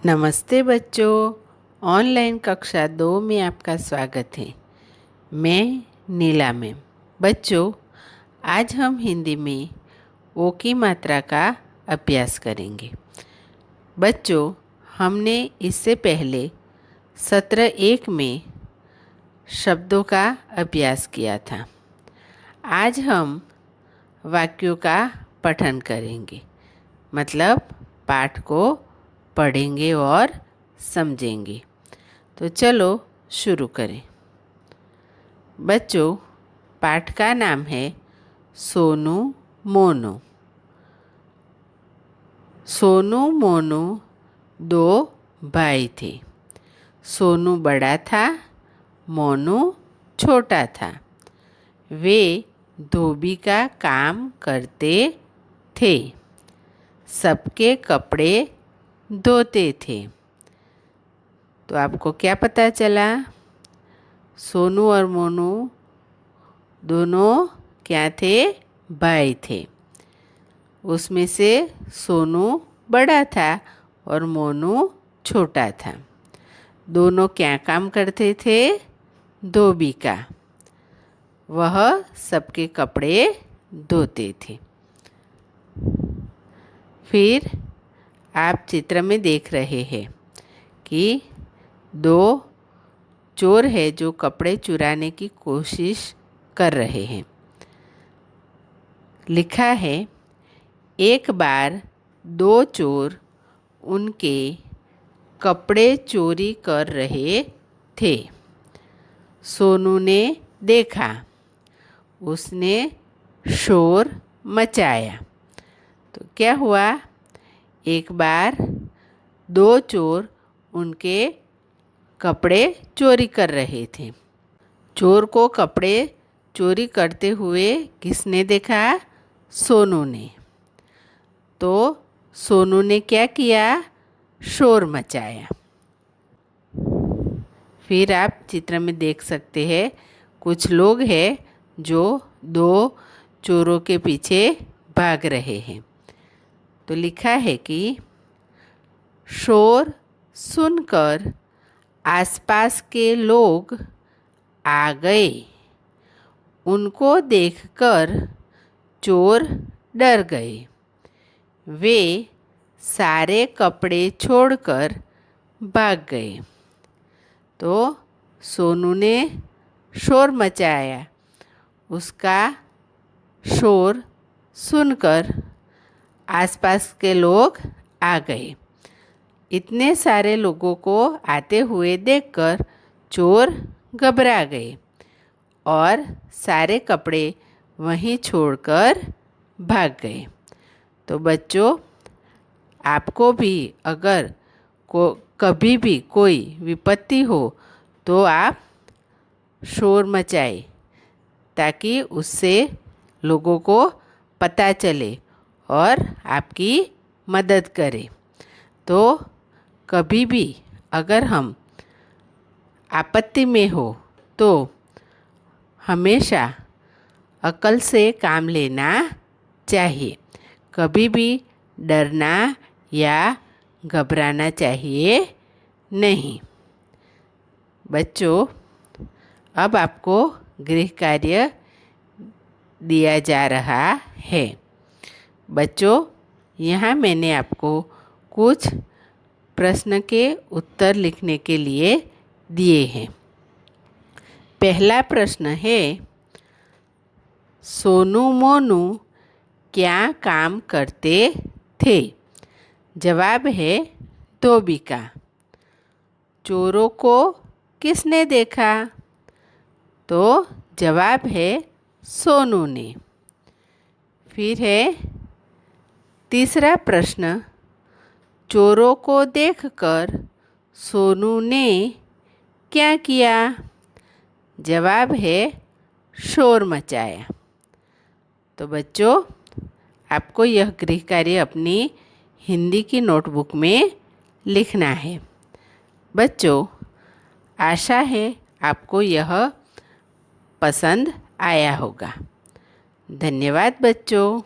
नमस्ते बच्चों, ऑनलाइन कक्षा 2 में आपका स्वागत है। मैं नीला मैम। बच्चों, आज हम हिंदी में ओ की मात्रा का अभ्यास करेंगे। बच्चों, हमने इससे पहले सत्र 1 में शब्दों का अभ्यास किया था। आज हम वाक्यों का पठन करेंगे, मतलब पाठ को पढ़ेंगे और समझेंगे। तो चलो शुरू करें। बच्चों, पाठ का नाम है सोनू मोनू। सोनू मोनू 2 भाई थे। सोनू बड़ा था, मोनू छोटा था। वे धोबी का काम करते थे। सबके कपड़े धोते थे। तो आपको क्या पता चला? सोनू और मोनू दोनों क्या थे? भाई थे। उसमें से सोनू बड़ा था और मोनू छोटा था। दोनों क्या काम करते थे? धोबी का। वह सबके कपड़े धोते थे। फिर आप चित्र में देख रहे हैं कि 2 चोर है जो कपड़े चुराने की कोशिश कर रहे हैं। लिखा है, एक बार 2 चोर उनके कपड़े चोरी कर रहे थे। सोनू ने देखा, उसने शोर मचाया। तो क्या हुआ? एक बार 2 चोर उनके कपड़े चोरी कर रहे थे। चोर को कपड़े चोरी करते हुए किसने देखा? सोनू ने। तो सोनू ने क्या किया? शोर मचाया। फिर आप चित्र में देख सकते हैं, कुछ लोग हैं जो 2 चोरों के पीछे भाग रहे हैं। तो लिखा है कि शोर सुनकर आसपास के लोग आ गए। उनको देखकर चोर डर गए। वे सारे कपड़े छोड़कर भाग गए। तो सोनू ने शोर मचाया। उसका शोर सुनकर आसपास के लोग आ गए। इतने सारे लोगों को आते हुए देखकर चोर घबरा गए और सारे कपड़े वहीं छोड़कर भाग गए। तो बच्चों, आपको भी अगर कभी भी कोई विपत्ति हो तो आप शोर मचाए, ताकि उससे लोगों को पता चले और आपकी मदद करे। तो कभी भी अगर हम आपत्ति में हो तो हमेशा अक्ल से काम लेना चाहिए। कभी भी डरना या घबराना चाहिए नहीं। बच्चों, अब आपको गृह कार्य दिया जा रहा है। बच्चों, यहाँ मैंने आपको कुछ प्रश्न के उत्तर लिखने के लिए दिए हैं। पहला प्रश्न है, सोनू मोनू क्या काम करते थे? जवाब है धोबी का। चोरों को किसने देखा? तो जवाब है सोनू ने। फिर है तीसरा प्रश्न, चोरों को देखकर सोनू ने क्या किया? जवाब है शोर मचाया। तो बच्चों, आपको यह गृह कार्य अपनी हिंदी की नोटबुक में लिखना है। बच्चों, आशा है आपको यह पसंद आया होगा। धन्यवाद बच्चों।